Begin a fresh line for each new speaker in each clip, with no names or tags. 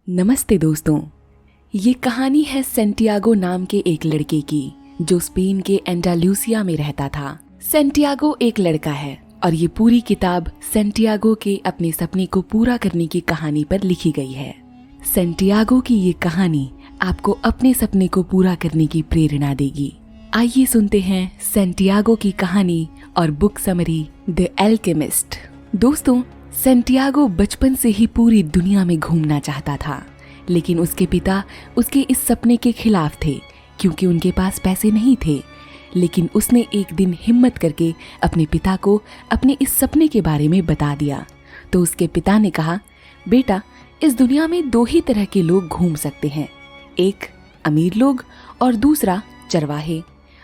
नमस्ते दोस्तों। ये कहानी है सेंटियागो नाम के एक लड़के की जो स्पेन के एंडालूसिया में रहता था। सेंटियागो एक लड़का है और ये पूरी किताब सेंटियागो के अपने सपने को पूरा करने की कहानी पर लिखी गई है। सेंटियागो की ये कहानी आपको अपने सपने को पूरा करने की प्रेरणा देगी। आइए सुनते हैं सेंटियागो की कहानी और बुक समरी द एल्केमिस्ट। दोस्तों, सेंटियागो बचपन से ही पूरी दुनिया में घूमना चाहता था, लेकिन उसके पिता उसके इस सपने के खिलाफ थे क्योंकि उनके पास पैसे नहीं थे। लेकिन उसने एक दिन हिम्मत करके अपने पिता को अपने इस सपने के बारे में बता दिया। तो उसके पिता ने कहा, बेटा, इस दुनिया में दो ही तरह के लोग घूम सकते हैं, एक अमीर लोग और दूसरा चरवाहे।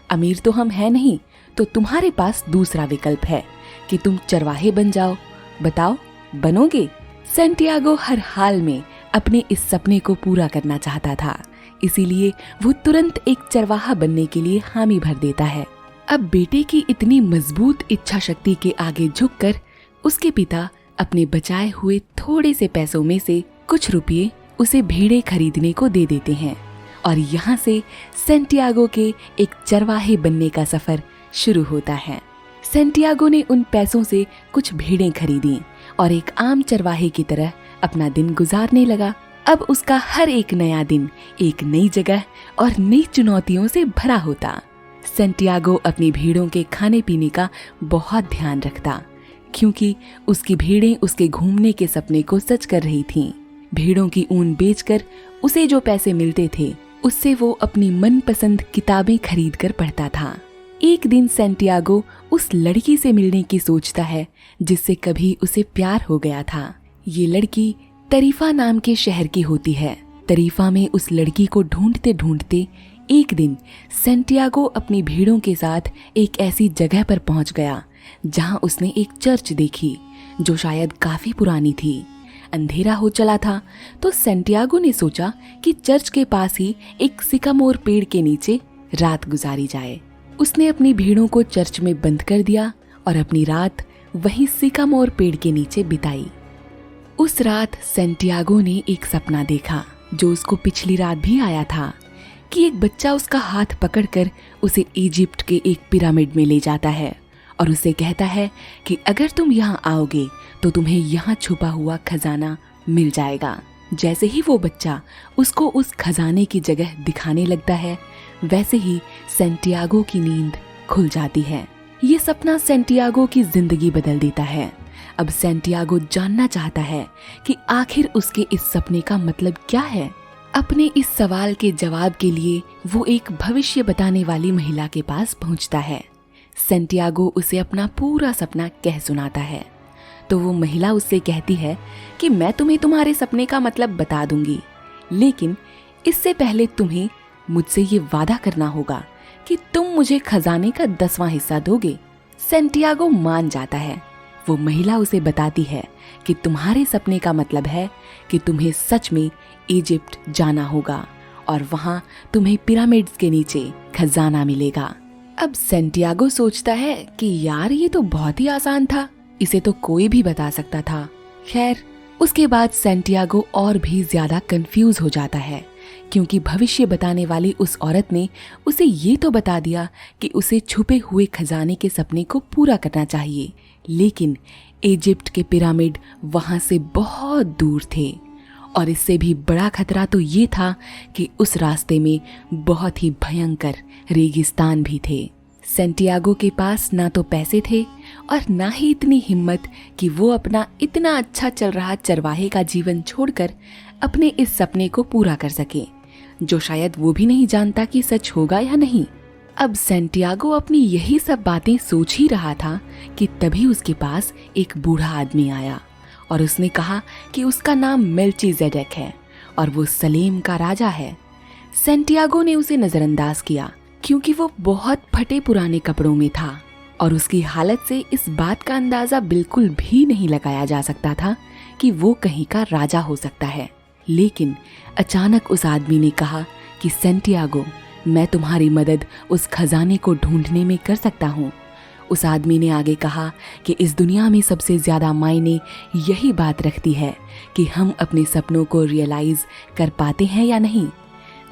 अमीर तो हम हैं नहीं, तो तुम्हारे पास दूसरा विकल्प है कि तुम चरवाहे बन जाओ। बताओ, बनोगे? सेंटियागो हर हाल में अपने इस सपने को पूरा करना चाहता था, इसीलिए वो तुरंत एक चरवाहा बनने के लिए हामी भर देता है। अब बेटे की इतनी मजबूत इच्छा शक्ति के आगे झुककर उसके पिता अपने बचाए हुए थोड़े से पैसों में से कुछ रुपये उसे भेड़ें खरीदने को दे देते हैं और यहाँ से सेंटियागो के एक चरवाहे बनने का सफर शुरू होता है। सेंटियागो ने उन पैसों से कुछ भेड़ें खरीदी और एक आम चरवाहे की तरह अपना दिन गुजारने लगा। अब उसका हर एक नया दिन एक नई जगह और नई चुनौतियों से भरा होता। सेंटियागो अपनी भेड़ों के खाने पीने का बहुत ध्यान रखता क्योंकि उसकी भेड़ें उसके घूमने के सपने को सच कर रही थीं। भेड़ों की ऊन बेचकर उसे जो पैसे मिलते थे उससे वो अपनी मनपसंद किताबें खरीद कर पढ़ता था। एक दिन सेंटियागो उस लड़की से मिलने की सोचता है जिससे कभी उसे प्यार हो गया था। ये लड़की तरीफा नाम के शहर की होती है। तरीफा में उस लड़की को ढूंढते ढूंढते एक दिन सेंटियागो अपनी भेड़ों के साथ एक ऐसी जगह पर पहुंच गया जहां उसने एक चर्च देखी जो शायद काफी पुरानी थी। अंधेरा हो चला था तो सेंटियागो ने सोचा कि चर्च के पास ही एक सिकामोर पेड़ के नीचे रात गुजारी जाए। उसने अपनी भेड़ों को चर्च में बंद कर दिया और अपनी रात वहीं सिकामोर पेड़ के नीचे बिताई। उस रात सेंटियागो ने एक सपना देखा जो उसको पिछली रात भी आया था कि एक बच्चा उसका हाथ पकड़कर उसे इजिप्ट के एक पिरामिड में ले जाता है और उसे कहता है कि अगर तुम यहाँ आओगे तो तुम्हें यहाँ छुपा हुआ खजाना मिल जाएगा। जैसे ही वो बच्चा उसको उस खजाने की जगह दिखाने लगता है, वैसे ही सेंटियागो की नींद खुल जाती है। ये सपना सेंटियागो की जिंदगी बदल देता है। अब सेंटियागो जानना चाहता है कि आखिर उसके इस सपने का मतलब क्या है। अपने इस सवाल के जवाब के लिए वो एक भविष्य बताने वाली महिला के पास पहुंचता है। सेंटियागो उसे अपना पूरा सपना कह सुनाता है तो वो महिला उससे कहती है कि मैं तुम्हें तुम्हारे सपने का मतलब बता दूंगी, लेकिन इससे पहले तुम्हें मुझसे ये वादा करना होगा कि तुम मुझे खजाने का 10वां हिस्सा दोगे। सेंटियागो मान जाता है। वो महिला उसे बताती है कि तुम्हारे सपने का मतलब है कि तुम्हें सच में इजिप्ट जाना होगा और वहां तुम्हें पिरामिड्स के नीचे खजाना मिलेगा। अब सेंटियागो सोचता है कि यार, ये तो बहुत ही आसान था, इसे तो कोई भी बता सकता था। खैर, उसके बाद सेंटियागो और भी ज्यादा कंफ्यूज हो जाता है क्योंकि भविष्य बताने वाली उस औरत ने उसे ये तो बता दिया कि उसे छुपे हुए खजाने के सपने को पूरा करना चाहिए, लेकिन इजिप्ट के पिरामिड वहां से बहुत दूर थे और इससे भी बड़ा खतरा तो ये था कि उस रास्ते में बहुत ही भयंकर रेगिस्तान भी थे। सेंटियागो के पास ना तो पैसे थे और ना ही इतनी हिम्मत कि वो अपना इतना अच्छा चल रहा चरवाहे का जीवन छोड़कर अपने इस सपने को पूरा कर सके, जो शायद वो भी नहीं जानता कि सच होगा या नहीं। अब सेंटियागो अपनी यही सब बातें सोच ही रहा था कि तभी उसके पास एक बूढ़ा आदमी आया और उसने कहा कि उसका नाम मेल्चीजेडेक है और वो सलेम का राजा है। सेंटियागो ने उसे नजरअंदाज किया क्योंकि वो बहुत फटे पुराने कपड़ों में था और उसकी हालत से इस बात का अंदाजा बिल्कुल भी नहीं लगाया जा सकता था कि वो कहीं का राजा हो सकता है। लेकिन अचानक उस आदमी ने कहा कि सेंटियागो, मैं तुम्हारी मदद उस खजाने को ढूंढने में कर सकता हूँ। उस आदमी ने आगे कहा कि इस दुनिया में सबसे ज़्यादा मायने यही बात रखती है कि हम अपने सपनों को रियलाइज़ कर पाते हैं या नहीं।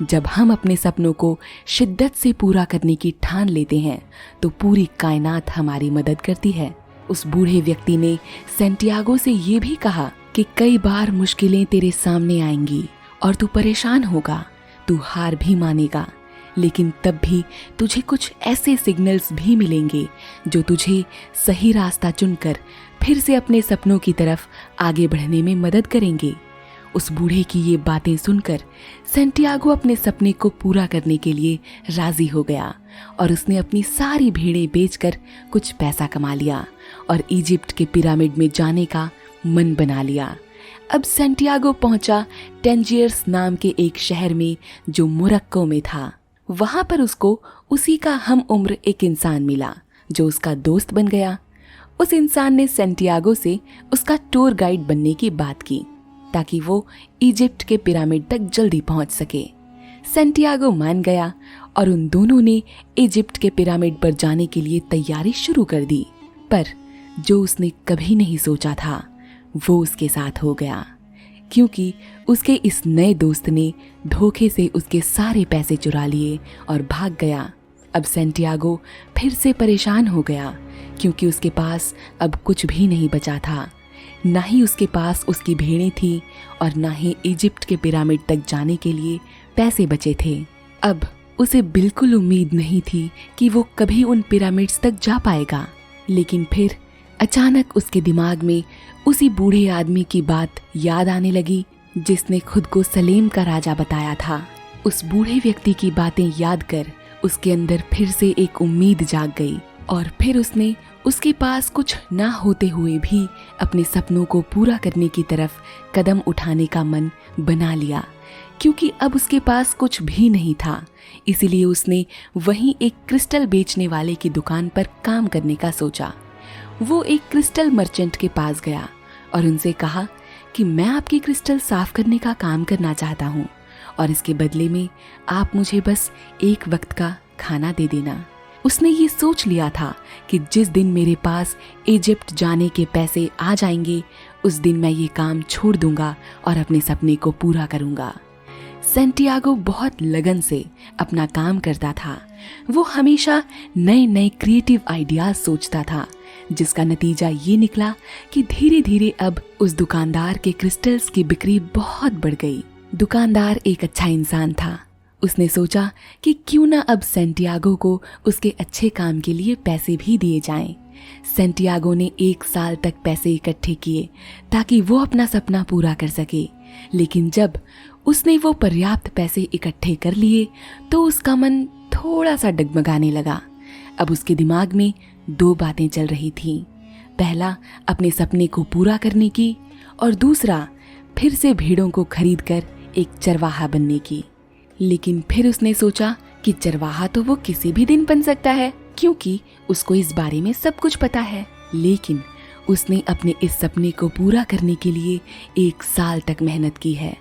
जब हम अपने सपनों को शिद्दत से पूरा करने की ठान लेते हैं तो पूरी कायनात हमारी मदद करती है। उस बूढ़े व्यक्ति ने सेंटियागो से ये भी कहा कि कई बार मुश्किलें तेरे सामने आएंगी और तू परेशान होगा, तू हार भी मानेगा, लेकिन तब भी तुझे कुछ ऐसे सिग्नल्स भी मिलेंगे जो तुझे सही रास्ता चुनकर फिर से अपने सपनों की तरफ आगे बढ़ने में मदद करेंगे। उस बूढ़े की ये बातें सुनकर सेंटियागो अपने सपने को पूरा करने के लिए राजी हो गया और उसने अपनी सारी भेड़ें बेचकर कुछ पैसा कमा लिया और इजिप्ट के पिरामिड में जाने का मन बना लिया। अब सेंटियागो पहुंचा टेंजियर्स नाम के एक शहर में जो मोरक्को में था। वहां पर उसको उसी का हम उम्र एक इंसान मिला जो उसका दोस्त बन गया। उस इंसान ने सेंटियागो से उसका टूर गाइड बनने की बात की ताकि वो इजिप्ट के पिरामिड तक जल्दी पहुंच सके। सेंटियागो मान गया और उन दोनों ने इजिप्ट के पिरामिड पर जाने के लिए तैयारी शुरू कर दी। पर जो उसने कभी नहीं सोचा था वो उसके साथ हो गया, क्योंकि उसके इस नए दोस्त ने धोखे से उसके सारे पैसे चुरा लिए और भाग गया। अब सेंटियागो फिर से परेशान हो गया क्योंकि उसके पास अब कुछ भी नहीं बचा था। ना ही उसके पास उसकी भेड़ें थी और ना ही इजिप्ट के पिरामिड तक जाने के लिए पैसे बचे थे। अब उसे बिल्कुल उम्मीद नहीं थी कि वो कभी उन पिरामिड्स तक जा पाएगा। लेकिन फिर अचानक उसके दिमाग में उसी बूढ़े आदमी की बात याद आने लगी जिसने खुद को सलेम का राजा बताया था। उस बूढ़े व्यक्ति की बातें याद कर उसके अंदर फिर से एक उम्मीद जाग गई और फिर उसने उसके पास कुछ ना होते हुए भी अपने सपनों को पूरा करने की तरफ कदम उठाने का मन बना लिया। क्योंकि अब उसके पास कुछ भी नहीं था, इसीलिए उसने वहीं एक क्रिस्टल बेचने वाले की दुकान पर काम करने का सोचा। वो एक क्रिस्टल मर्चेंट के पास गया और उनसे कहा कि मैं आपकी क्रिस्टल साफ करने का काम करना चाहता हूँ और इसके बदले में आप मुझे बस एक वक्त का खाना दे देना। उसने ये सोच लिया था कि जिस दिन मेरे पास इजिप्ट जाने के पैसे आ जाएंगे उस दिन मैं ये काम छोड़ दूंगा और अपने सपने को पूरा करूंगा। सेंटियागो बहुत लगन से अपना काम करता था। वो हमेशा नए नए क्रिएटिव आइडियाज सोचता था, जिसका नतीजा ये निकला कि धीरे धीरे अब उस दुकानदार के क्रिस्टल्स की बिक्री बहुत बढ़ गई। दुकानदार एक अच्छा इंसान था। उसने सोचा कि क्यों ना अब सेंटियागो को उसके अच्छे काम के लिए पैसे भी दिए जाएं। सेंटियागो ने 1 साल तक पैसे इकट्ठे किए ताकि वो अपना सपना पूरा कर सके। लेकिन जब उसने वो पर्याप्त पैसे इकट्ठे कर लिए तो उसका मन थोड़ा सा डगमगाने लगा। अब उसके दिमाग में 2 बातें चल रही थीं। पहला अपने सपने को पूरा करने की और दूसरा फिर से भेड़ों को खरीदकर एक चरवाहा बनने की। लेकिन फिर उसने सोचा कि चरवाहा तो वो किसी भी दिन बन सकता है क्योंकि उसको इस बारे में सब कुछ पता है। लेकिन उसने अपने इस सपने को पूरा करने के लिए 1 साल तक मेहनत की है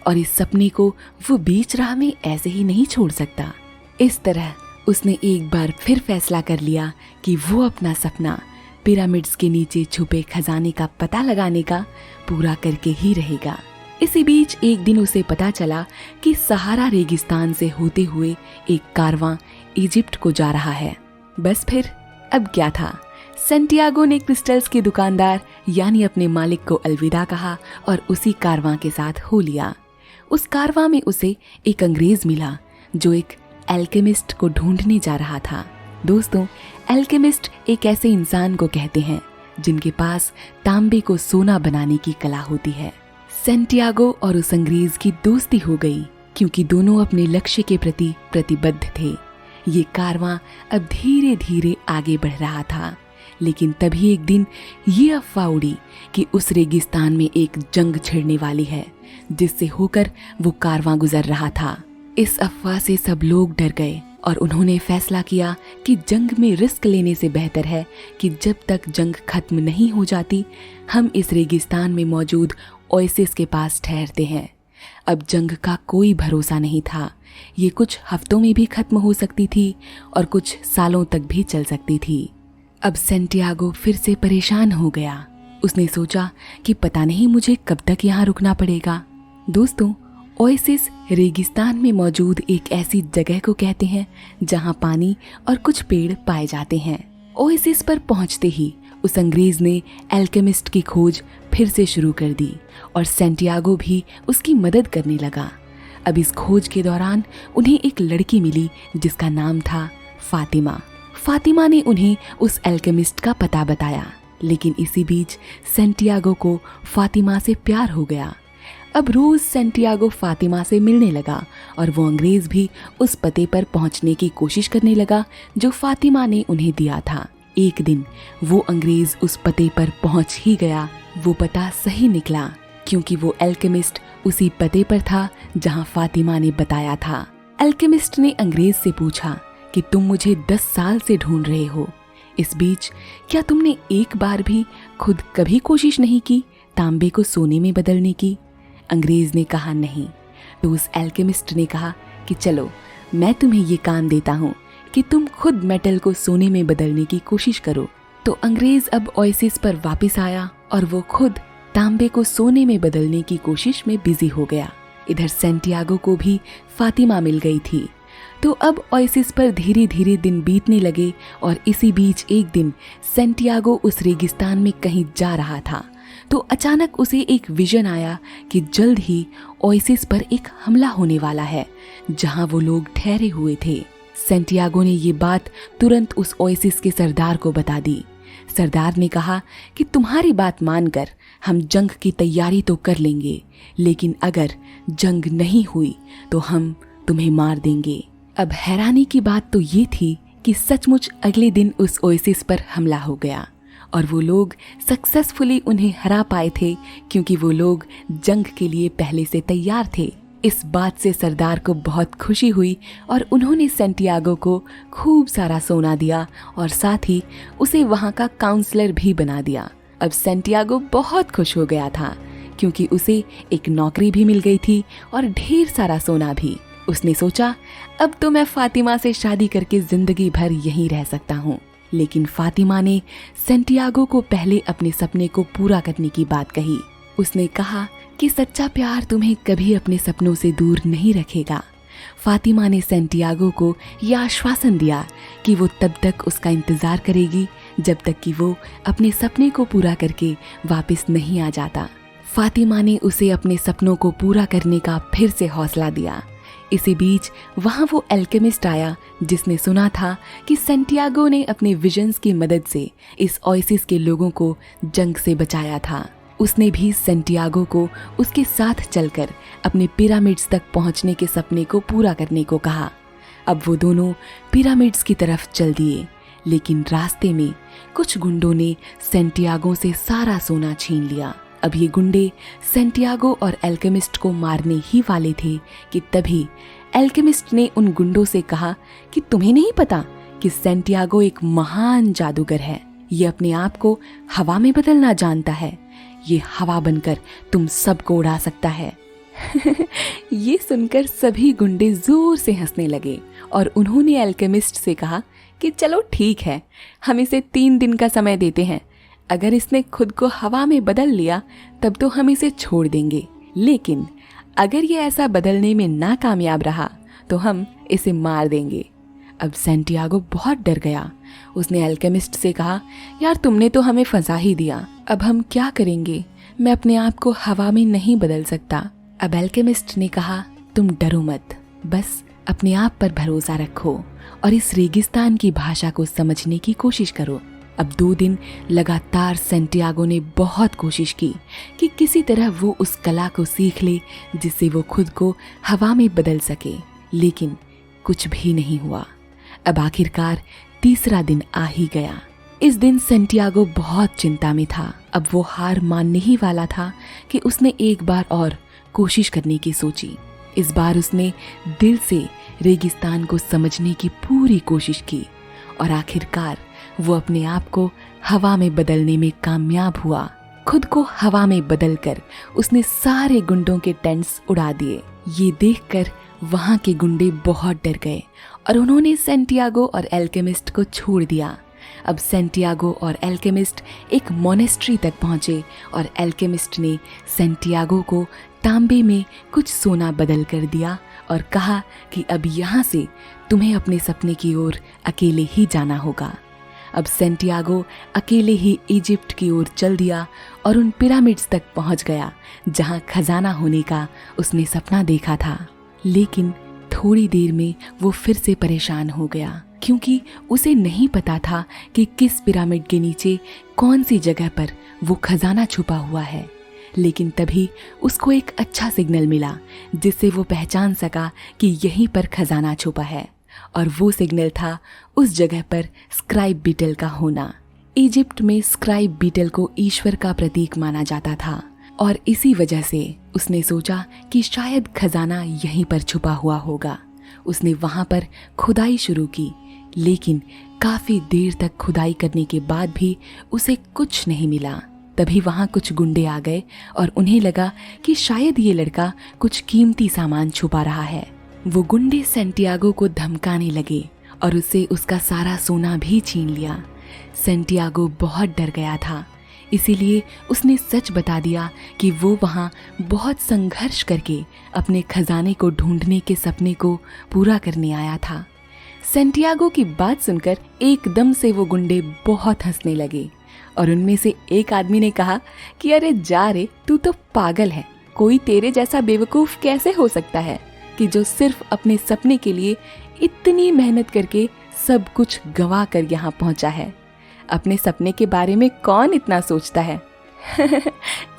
और इस सपने को वो बीच राह में ऐसे ही नहीं छोड़ सकता। इस तरह उसने एक बार फिर फैसला कर लिया कि वो अपना सपना पिरामिड्स के नीचे छुपे खजाने का पता लगाने का पूरा करके ही रहेगा। इसी बीच एक दिन उसे पता चला कि सहारा रेगिस्तान से होते हुए एक कारवां इजिप्ट को जा रहा है। बस फिर अब क्या था, सेंटियागो ने क्रिस्टल्स के दुकानदार यानी अपने मालिक को अलविदा कहा और उसी कारवां के साथ हो लिया। उस कारवां में उसे एक अंग्रेज मिला जो एक एल्केमिस्ट को ढूंढने जा रहा था। दोस्तों, एल्केमिस्ट एक ऐसे इंसान को कहते हैं जिनके पास तांबे को सोना बनाने की कला होती है। सेंटियागो और उस अंग्रेज की दोस्ती हो गई क्योंकि दोनों अपने लक्ष्य के प्रति प्रतिबद्ध थे। ये कारवां अब धीरे धीरे आगे बढ़ रहा था, लेकिन तभी एक दिन ये अफवाह उड़ी कि उस रेगिस्तान में एक जंग छिड़ने वाली है जिससे होकर वो कारवां गुजर रहा था। इस अफवाह से सब लोग डर गए और उन्होंने फैसला किया कि जंग में रिस्क लेने से बेहतर है कि जब तक जंग खत्म नहीं हो जाती हम इस रेगिस्तान में मौजूद ओएसिस के पास ठहरते हैं। अब जंग का कोई भरोसा नहीं था। ये कुछ हफ्तों में भी खत्म हो सकती थी और कुछ सालों तक भी चल सकती थी। अब सेंटियागो फिर से परेशान हो गया। उसने सोचा कि पता नहीं मुझे कब तक यहाँ रुकना पड़ेगा। दोस्तों, ओएसिस रेगिस्तान में मौजूद एक ऐसी जगह को कहते हैं जहाँ पानी और कुछ पेड़ पाए जाते हैं। ओएसिस पर पहुँचते ही उस अंग्रेज ने एल्केमिस्ट की खोज फिर से शुरू कर दी और सेंटियागो भी उसकी मदद करने लगा। अब इस खोज के दौरान उन्हें एक लड़की मिली जिसका नाम था फातिमा। फातिमा ने उन्हें उस एल्केमिस्ट का पता बताया, लेकिन इसी बीच सेंटियागो को फातिमा से प्यार हो गया। अब रोज सेंटियागो फातिमा से मिलने लगा और वो अंग्रेज भी उस पते पर पहुंचने की कोशिश करने लगा जो फातिमा ने उन्हें दिया था। एक दिन वो अंग्रेज उस पते पर पहुंच ही गया। वो पता सही निकला क्योंकि वो एल्केमिस्ट उसी पते पर था जहां फातिमा ने बताया था। एल्केमिस्ट ने अंग्रेज से पूछा कि तुम मुझे 10 साल से ढूंढ रहे हो, इस बीच क्या तुमने एक बार भी खुद कभी कोशिश नहीं की तांबे को सोने में बदलने की? अंग्रेज ने कहा नहीं। तो उस एल्केमिस्ट ने कहा कि चलो मैं तुम्हें ये काम देता हूँ कि तुम खुद मेटल को सोने में बदलने की कोशिश करो। तो अंग्रेज अब ओएसिस पर वापस आया और वो खुद तांबे को सोने में बदलने की कोशिश में बिजी हो गया। इधर सेंटियागो को भी फातिमा मिल गई थी। तो अब ओएसिस पर धीरे धीरे दिन बीतने लगे और इसी बीच एक दिन सेंटियागो उस रेगिस्तान में कहीं जा रहा था तो अचानक उसे एक विजन आया कि जल्द ही ओएसिस पर एक हमला होने वाला है जहां वो लोग ठहरे हुए थे। सेंटियागो ने ये बात तुरंत उस ओएसिस के सरदार को बता दी। सरदार ने कहा कि तुम्हारी बात मानकर हम जंग की तैयारी तो कर लेंगे, लेकिन अगर जंग नहीं हुई तो हम तुम्हें मार देंगे। अब हैरानी की बात तो ये थी कि सचमुच अगले दिन उस ओएसिस पर हमला हो गया और वो लोग सक्सेसफुली उन्हें हरा पाए थे क्योंकि वो लोग जंग के लिए पहले से तैयार थे। इस बात से सरदार को बहुत खुशी हुई और उन्होंने सेंटियागो को खूब सारा सोना दिया और साथ ही उसे वहाँ का काउंसलर भी बना दिया। अब सेंटियागो बहुत खुश हो गया था क्योंकि उसे एक नौकरी भी मिल गई थी और ढेर सारा सोना भी। उसने सोचा अब तो मैं फातिमा से शादी करके जिंदगी भर यहीं रह सकता हूँ। लेकिन फातिमा ने सेंटियागो को पहले अपने सपने को पूरा करने की बात कही। उसने कहा कि सच्चा प्यार तुम्हें कभी अपने सपनों से दूर नहीं रखेगा। फातिमा ने सेंटियागो को यह आश्वासन दिया कि वो तब तक उसका इंतजार करेगी जब तक कि वो अपने सपने को पूरा करके वापस नहीं आ जाता। फातिमा ने उसे अपने सपनों को पूरा करने का फिर से हौसला दिया। इसी बीच वहाँ वो एल्केमिस्ट आया जिसने सुना था कि सेंटियागो ने अपने विजन्स की मदद से इस ओएसिस के लोगों को जंग से बचाया था। उसने भी सेंटियागो को उसके साथ चलकर अपने पिरामिड्स तक पहुंचने के सपने को पूरा करने को कहा। अब वो दोनों पिरामिड्स की तरफ चल दिए, लेकिन रास्ते में कुछ गुंडों ने सेंटियागो से सारा सोना छीन लिया। अब ये गुंडे सेंटियागो और एल्केमिस्ट को मारने ही वाले थे कि तभी एल्केमिस्ट ने उन गुंडों से कहा कि तुम्हें नहीं पता कि सेंटियागो एक महान जादूगर है। ये अपने आप को हवा में बदलना जानता है। ये हवा बनकर तुम सबको उड़ा सकता है। ये सुनकर सभी गुंडे जोर से हंसने लगे और उन्होंने एल्केमिस्ट से कहा कि चलो ठीक है, हम इसे 3 दिन का समय देते हैं। अगर इसने खुद को हवा में बदल लिया तब तो हम इसे छोड़ देंगे, लेकिन अगर ये ऐसा बदलने में नाकामयाब रहा तो हम इसे मार देंगे। अब सेंटियागो बहुत डर गया। उसने एल्केमिस्ट से कहा, यार तुमने तो हमें फंसा ही दिया, अब हम क्या करेंगे? मैं अपने आप को हवा में नहीं बदल सकता। अब एल्केमिस्ट ने कहा, तुम डरो मत, बस अपने आप पर भरोसा रखो और इस रेगिस्तान की भाषा को समझने की कोशिश करो। अब 2 दिन लगातार सेंटियागो ने बहुत कोशिश की कि किसी तरह वो उस कला को सीख ले जिससे वो खुद को हवा में बदल सके, लेकिन कुछ भी नहीं हुआ। अब आखिरकार 3रा दिन आ ही गया। इस दिन सेंटियागो बहुत चिंता में था। अब वो हार मानने ही वाला था कि उसने एक बार और कोशिश करने की सोची। इस बार उसने दिल से रेगिस्तान को समझने की पूरी कोशिश की और आखिरकार वो अपने आप को हवा में बदलने में कामयाब हुआ। खुद को हवा में बदलकर उसने सारे गुंडों के टेंट्स उड़ा दिए। ये देखकर वहाँ के गुंडे बहुत डर गए और उन्होंने सेंटियागो और एल्केमिस्ट को छोड़ दिया। अब सेंटियागो और एल्केमिस्ट एक मोनेस्ट्री तक पहुंचे और एल्केमिस्ट ने सेंटियागो को तांबे में कुछ सोना बदल कर दिया और कहा कि अब यहाँ से तुम्हें अपने सपने की ओर अकेले ही जाना होगा। अब सेंटियागो अकेले ही इजिप्ट की ओर चल दिया और उन पिरामिड्स तक पहुंच गया जहां खजाना होने का उसने सपना देखा था। लेकिन थोड़ी देर में वो फिर से परेशान हो गया क्योंकि उसे नहीं पता था कि किस पिरामिड के नीचे कौन सी जगह पर वो खजाना छुपा हुआ है। लेकिन तभी उसको एक अच्छा सिग्नल मिला जिससे वो पहचान सका कि यहीं पर खजाना छुपा है, और वो सिग्नल था उस जगह पर स्क्राइब बीटल का होना। इजिप्ट में स्क्राइब बीटल को ईश्वर का प्रतीक माना जाता था और इसी वजह से उसने सोचा कि शायद खजाना यहीं पर छुपा हुआ होगा। उसने वहां पर खुदाई शुरू की, लेकिन काफी देर तक खुदाई करने के बाद भी उसे कुछ नहीं मिला। तभी वहां कुछ गुंडे आ गए और उन्हें लगा कि शायद ये लड़का कुछ कीमती सामान छुपा रहा है। वो गुंडे सेंटियागो को धमकाने लगे और उससे उसका सारा सोना भी छीन लिया। सेंटियागो बहुत डर गया था, इसीलिए उसने सच बता दिया कि वो वहाँ बहुत संघर्ष करके अपने खजाने को ढूंढने के सपने को पूरा करने आया था। सेंटियागो की बात सुनकर एकदम से वो गुंडे बहुत हंसने लगे और उनमें से एक आदमी ने कहा कि अरे जा रे, तू तो पागल है। कोई तेरे जैसा बेवकूफ कैसे हो सकता है कि जो सिर्फ अपने सपने के लिए इतनी मेहनत करके सब कुछ गंवा कर यहाँ पहुंचा है। अपने सपने के बारे में कौन इतना सोचता है?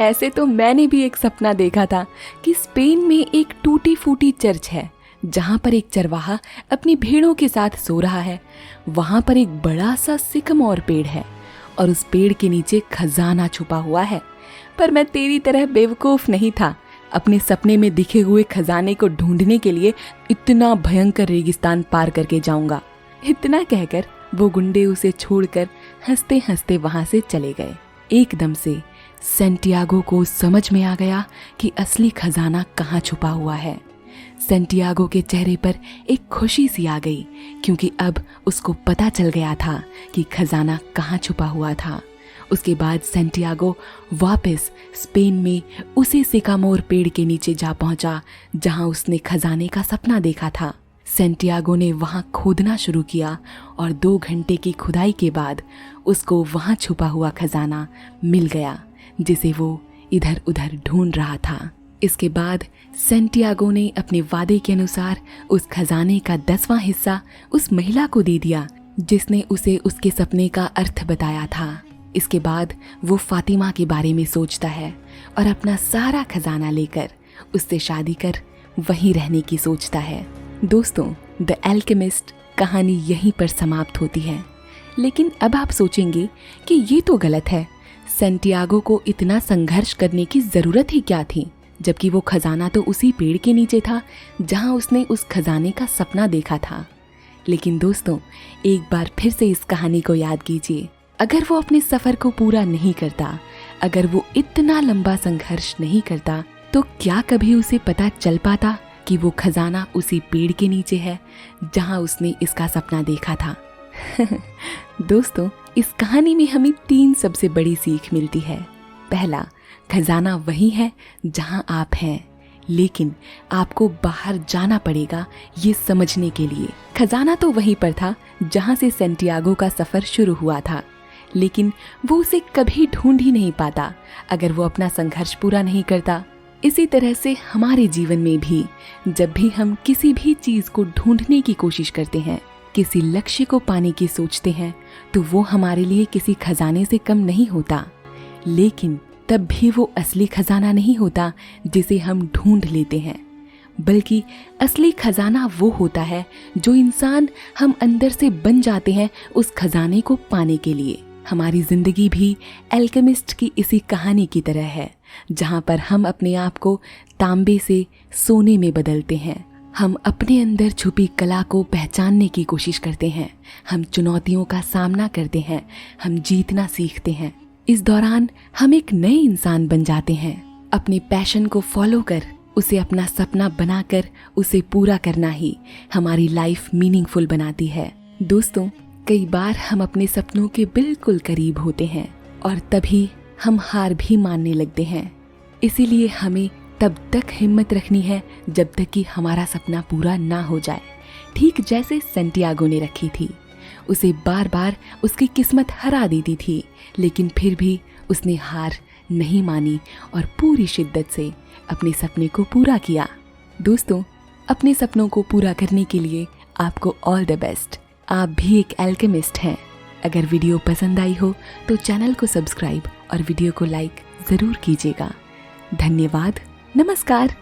ऐसे तो मैंने भी एक सपना देखा था कि स्पेन में एक टूटी फूटी चर्च है जहाँ पर एक चरवाहा अपनी भेड़ों के साथ सो रहा है। वहाँ पर एक बड़ा सा सिकमोर पेड़ है और उस पेड़ के नीचे खजाना छुपा हुआ है। पर मैं तेरी तरह बेवकूफ नहीं था। अपने सपने में दिखे हुए खजाने को ढूंढने के लिए इतना भयंकर रेगिस्तान पार करके जाऊंगा। इतना कहकर वो गुंडे उसे छोड़कर हंसते हंसते वहां से चले गए। एकदम से सेंटियागो को समझ में आ गया कि असली खजाना कहाँ छुपा हुआ है। सेंटियागो के चेहरे पर एक खुशी सी आ गई क्योंकि अब उसको पता चल गया था कि खजाना कहाँ छुपा हुआ था। उसके बाद सेंटियागो वापस स्पेन में उसी सिकामोर पेड़ के नीचे जा पहुंचा जहां उसने खजाने का सपना देखा था। सेंटियागो ने वहां खोदना शुरू किया और 2 घंटे की खुदाई के बाद उसको वहां छुपा हुआ खजाना मिल गया जिसे वो इधर उधर ढूंढ रहा था। इसके बाद सेंटियागो ने अपने वादे के अनुसार उस खजाने का 10वां हिस्सा उस महिला को दे दिया जिसने उसे उसके सपने का अर्थ बताया था। इसके बाद वो फातिमा के बारे में सोचता है और अपना सारा खजाना लेकर उससे शादी कर वहीं रहने की सोचता है। दोस्तों, द एल्केमिस्ट कहानी यहीं पर समाप्त होती है। लेकिन अब आप सोचेंगे कि ये तो गलत है, सेंटियागो को इतना संघर्ष करने की जरूरत ही क्या थी, जबकि वो खजाना तो उसी पेड़ के नीचे था जहां उसने उस खजाने का सपना देखा था। लेकिन दोस्तों, एक बार फिर से इस कहानी को याद कीजिए। अगर वो अपने सफर को पूरा नहीं करता, अगर वो इतना लंबा संघर्ष नहीं करता, तो क्या कभी उसे पता चल पाता कि वो खजाना उसी पेड़ के नीचे है जहां उसने इसका सपना देखा था। दोस्तों, इस कहानी में हमें 3 सबसे बड़ी सीख मिलती है। पहला, खजाना वही है जहां आप हैं, लेकिन आपको बाहर जाना पड़ेगा ये समझने के लिए। खजाना तो वहीं पर था जहां से सेंटियागो का सफर शुरू हुआ था, लेकिन वो उसे कभी ढूंढ ही नहीं पाता अगर वो अपना संघर्ष पूरा नहीं करता। इसी तरह से हमारे जीवन में भी जब भी हम किसी भी चीज को ढूंढने की कोशिश करते हैं, किसी लक्ष्य को पाने की सोचते हैं, तो वो हमारे लिए किसी खजाने से कम नहीं होता। लेकिन तब भी वो असली खजाना नहीं होता जिसे हम ढूंढ लेते हैं, बल्कि असली खजाना वो होता है जो इंसान हम अंदर से बन जाते हैं उस खजाने को पाने के लिए। हमारी जिंदगी भी एल्केमिस्ट की इसी कहानी की तरह है, जहाँ पर हम अपने आप को तांबे से सोने में बदलते हैं। हम अपने अंदर छुपी कला को पहचानने की कोशिश करते हैं, हम चुनौतियों का सामना करते हैं, हम जीतना सीखते हैं। इस दौरान हम एक नए इंसान बन जाते हैं। अपने पैशन को फॉलो कर, उसे अपना सपना बनाकर उसे पूरा करना ही हमारी लाइफ मीनिंगफुल बनाती है। दोस्तों, कई बार हम अपने सपनों के बिल्कुल करीब होते हैं और तभी हम हार भी मानने लगते हैं। इसीलिए हमें तब तक हिम्मत रखनी है जब तक कि हमारा सपना पूरा ना हो जाए, ठीक जैसे सेंटियागो ने रखी थी। उसे बार बार उसकी किस्मत हरा देती थी, लेकिन फिर भी उसने हार नहीं मानी और पूरी शिद्दत से अपने सपने को पूरा किया। दोस्तों, अपने सपनों को पूरा करने के लिए आपको ऑल द बेस्ट। आप भी एक एल्केमिस्ट हैं। अगर वीडियो पसंद आई हो तो चैनल को सब्सक्राइब और वीडियो को लाइक ज़रूर कीजिएगा। धन्यवाद। नमस्कार।